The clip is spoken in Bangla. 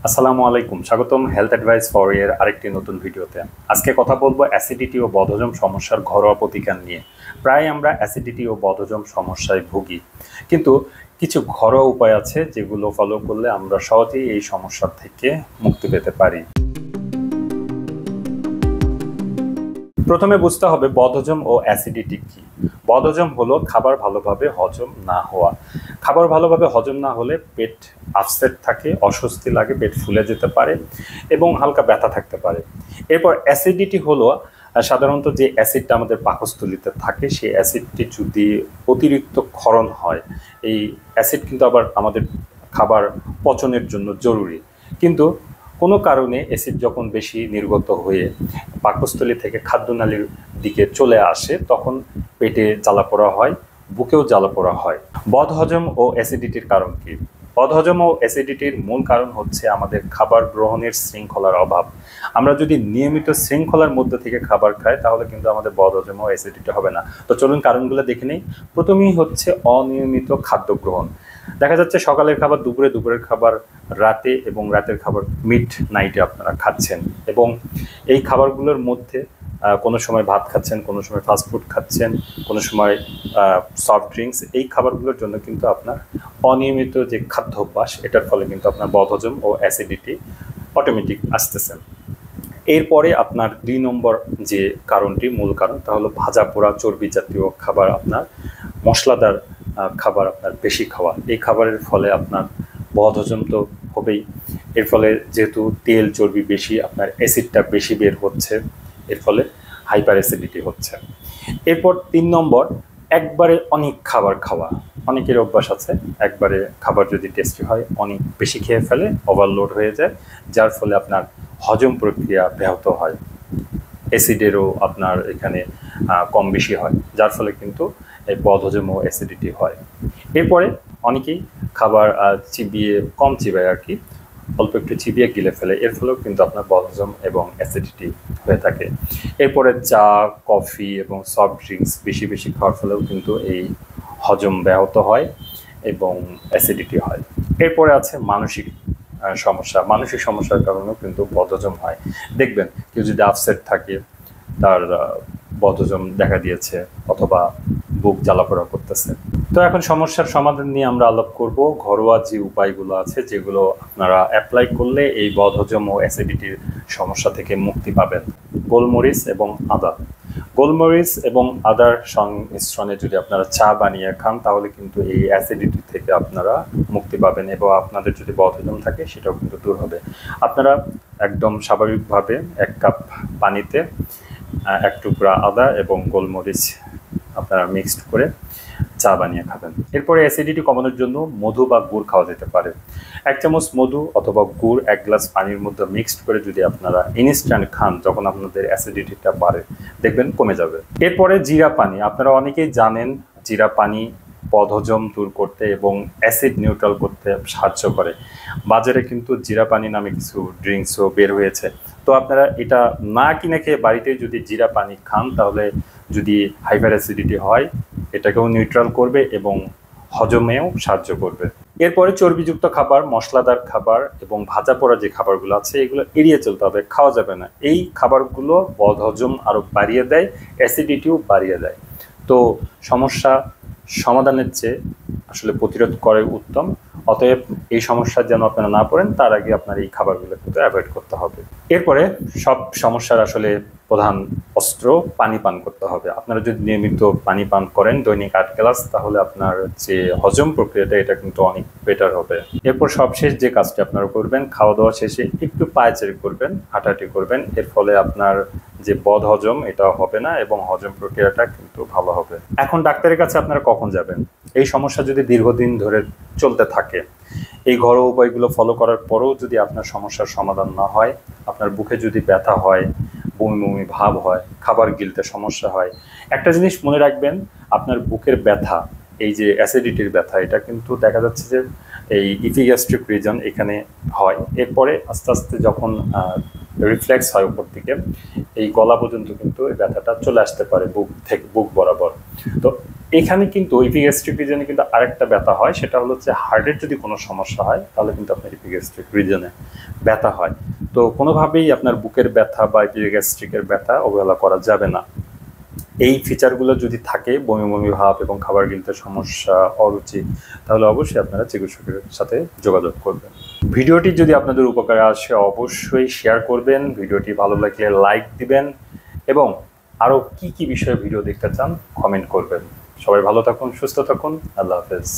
আসসালামু আলাইকুম, স্বাগতম হেলথ অ্যাডভাইস ফর এর আরেকটি নতুন ভিডিওতে। আজকে কথা বলবো অ্যাসিডিটি ও বদহজম সমস্যার ঘরোয়া প্রতিকার নিয়ে। প্রায় আমরা অ্যাসিডিটি ও বদহজম সমস্যায় ভুগি, কিন্তু কিছু ঘরোয়া উপায় আছে যেগুলো ফলো করলে আমরা সহজেই এই সমস্যা থেকে মুক্তি পেতে পারি। প্রথমে বুঝতে হবে বদহজম ও অ্যাসিডিটি কি। বদহজম হলো খাবার ভালোভাবে হজম না হওয়া। খাবার ভালোভাবে হজম না হলে পেট আপসেট থাকে, অস্বস্তি লাগে, পেট ফুলে যেতে পারে এবং হালকা ব্যথা থাকতে পারে। এরপর অ্যাসিডিটি হলো সাধারণত যে অ্যাসিডটা আমাদের পাকস্থলীতে থাকে, সেই অ্যাসিডটি যদি অতিরিক্ত ক্ষরণ হয়, এই অ্যাসিড কিন্তু আবার আমাদের খাবার পচনের জন্য জরুরি, কিন্তু কোনো কারণে অ্যাসিড যখন বেশি নির্গত হয়ে পাকস্থলী থেকে খাদ্যনালীর দিকে চলে আসে, তখন পেটে জ্বালাপোড়া হয়, বুকেও জ্বালাপোড়া হয়। বদহজম ও অ্যাসিডিটির কারণ কি? বদহজম ও অ্যাসিডিটির মূল কারণ হচ্ছে আমাদের খাবার গ্রহণের শৃঙ্খলার অভাব। আমরা যদি নিয়মিত শৃঙ্খলার মধ্যে থেকে খাবার খাই, তাহলে কিন্তু আমাদের বদহজম ও অ্যাসিডিটি হবে না। তো চলুন কারণগুলো দেখে নেই। প্রথমেই হচ্ছে অনিয়মিত খাদ্য গ্রহণ। দেখা যাচ্ছে সকালের খাবার দুপুরে, দুপুরের খাবার রাতে এবং রাতের খাবার মিড নাইটে আপনারা খাচ্ছেন, এবং এই খাবারগুলোর মধ্যে কোনো সময় ভাত খাচ্ছেন, কোনো সময় ফাস্টফুড খাচ্ছেন, কোনো সময় সফট ড্রিঙ্কস। এই খাবারগুলোর জন্য কিন্তু আপনার অনিয়মিত যে খাদ্যাভ্যাস, এটার ফলে কিন্তু আপনার বদহজম ও অ্যাসিডিটি অটোমেটিক আসতেছে। এরপরে আপনার ২ নম্বর যে কারণটি, মূল কারণ, তা হলো ভাজা পোড়া চর্বি জাতীয় খাবার, আপনার মশলাদার খাবার আপনার বেশি খাওয়া। এই খাবারের ফলে আপনার বদহজম তো হবেই, এর ফলে যেহেতু তেল চর্বি বেশি, আপনার অ্যাসিডটা বেশি বের হচ্ছে, এর ফলে হাইপার অ্যাসিডিটি হচ্ছে। এরপর ৩ নম্বর, একবারে অনেক খাবার খাওয়া। অনেকের অভ্যাস আছে, একবারে খাবার যদি টেস্টি হয় অনেক বেশি খেয়ে ফেলে, ওভারলোড হয়ে যায়, যার ফলে আপনার হজম প্রক্রিয়া ব্যাহত হয়, অ্যাসিডেরও আপনার এখানে কম বেশি হয়, যার ফলে কিন্তু এই বদহজম ও অ্যাসিডিটি হয়। এরপরে অনেকেই খাবার চিবিয়ে, কম চিবায় আর কি, অল্প একটু চিবিয়ে গিলে ফেলে, এর ফলেও কিন্তু আপনার বদহজম এবং অ্যাসিডিটি হয়ে থাকে। এরপরে চা, কফি এবং সফট ড্রিঙ্কস বেশি বেশি খাওয়ার ফলেও কিন্তু এই হজম ব্যাহত হয় এবং অ্যাসিডিটি হয়। এরপরে আছে মানসিক সমস্যা। মানসিক সমস্যার কারণেও কিন্তু বদহজম হয়। দেখবেন কেউ যদি আপসেট থাকে, তার বদহজম দেখা দিয়েছে, অথবা বুক জ্বালাপোড়া করতেছে। তো এখন সমস্যার সমাধান নিয়ে আমরা আলাপ করব। ঘরোয়া যে উপায়গুলো আছে, যেগুলো আপনারা অ্যাপ্লাই করলে এই বদহজম ও অ্যাসিডিটির সমস্যা থেকে মুক্তি পাবেন। গোলমরিচ এবং আদা। গোলমরিচ এবং আদার সংমিশ্রণে যদি আপনারা চা বানিয়ে খান, তাহলে কিন্তু এই অ্যাসিডিটি থেকে আপনারা মুক্তি পাবেন, এবং আপনাদের যদি বদহজম থাকে সেটাও কিন্তু দূর হবে। আপনারা একদম স্বাভাবিকভাবে ১ কাপ পানিতে ১ টুকরা আদা এবং গোলমরিচ আপনারা মিক্সড করে চা বানিয়ে খাবেন। এরপরে অ্যাসিডিটি কমানোর জন্য মধু বা গুড় খাওয়া যেতে পারে। ১ চামচ মধু অথবা গুড় ১ গ্লাস পানির মধ্যে মিক্সড করে যদি আপনারা ইনস্ট্যান্ট খান, যখন আপনাদের অ্যাসিডিটিটা বাড়ে, দেখবেন কমে যাবে। এরপরে জিরা পানি। আপনারা অনেকেই জানেন জিরা পানি বদহজম দূর করতে এবং অ্যাসিড নিউট্রাল করতে সাহায্য করে। বাজারে কিন্তু জিরা পানি নামে কিছু ড্রিঙ্কসও বের হয়েছে। তো আপনারা এটা না কিনে খেয়ে বাড়িতে যদি জিরা পানি খান, তাহলে যদি হাইপার অ্যাসিডিটি হয়, এটাকেও নিউট্রাল করবে এবং হজমেও সাহায্য করবে। এরপরে চর্বিযুক্ত খাবার, মশলাদার খাবার এবং ভাজা পোড়া যে খাবারগুলো আছে, এগুলো এড়িয়ে চলতে হবে, খাওয়া যাবে না। এই খাবারগুলো বদহজম আরও বাড়িয়ে দেয়, অ্যাসিডিটিও বাড়িয়ে দেয়। তো সমস্যা সমাধানের চেয়ে আসলে প্রতিরোধ করাই উত্তম। অতএব এই সমস্যা যেন আপনারা না পড়েন, তার আগে আপনার এই খাবারগুলো কিন্তু অ্যাভয়েড করতে হবে। এরপরে সব সমস্যার আসলে প্রধান অস্ত্র পানি পান করতে হবে। আপনারা যদি নিয়মিত পানি পান করেন, দৈনিক ৮ গ্লাস, তাহলে আপনার যে হজম প্রক্রিয়াটা, এটা কিন্তু অনেক বেটার হবে। এরপর সবশেষ যে কাজটি আপনারা করবেন, খাওয়া দাওয়া শেষে একটু পায়চারি করবেন, হাঁটাহাঁটি করবেন। এর ফলে আপনার যে বদহজম, এটা হবে না এবং হজম প্রক্রিয়াটা কিন্তু ভালো হবে। এখন ডাক্তারের কাছে আপনারা কখন যাবেন? এই সমস্যা যদি দীর্ঘদিন ধরে চলতে থাকে, এই ঘরোয়া উপায়গুলো ফলো করার পরেও যদি আপনার সমস্যার সমাধান না হয়, আপনার বুকে যদি ব্যথা হয়, বমি বমি ভাব হয়, খাবার গিলতে সমস্যা হয়, একটা জিনিস মনে রাখবেন, আপনার বুকের ব্যথা, এই যে অ্যাসিডিটির ব্যথা, এটা কিন্তু দেখা যাচ্ছে যে এই ইপিগ্যাস্ট্রিক রিজন এখানে হয়। এরপরে আস্তে আস্তে যখন রিফ্লেক্স হয় উপর দিকে, এই গলা পর্যন্ত কিন্তু এই ব্যথাটা চলে আসতে পারে বুক থেকে, বুক বরাবর। তো এখানে কিন্তু ইপিগ্যাস্ট্রিক রিজনে কিন্তু আরেকটা ব্যথা হয়, সেটা হলো যে হার্টের যদি কোনো সমস্যা হয় তাহলে কিন্তু আপনার ইপিগ্যাস্ট্রিক রিজনে ব্যথা হয়। তো কোনোভাবেই আপনার বুকের ব্যথা বা ইপিগ্যাস্ট্রিকের ব্যথা অবহেলা করা যাবে না। এই ফিচারগুলো যদি থাকে, বমি বমি ভাব এবং খাবার গিলতে সমস্যা, অরুচি, তাহলে অবশ্যই আপনারা চিকিৎসকের সাথে যোগাযোগ করবেন। ভিডিওটি যদি আপনাদের উপকারে আসে অবশ্যই শেয়ার করবেন, ভিডিওটি ভালো লাগলে লাইক দিবেন এবং আরও কি কি বিষয়ে ভিডিও দেখতে চান কমেন্ট করবেন। সবাই ভালো থাকুন, সুস্থ থাকুন, আল্লাহ হাফেজ।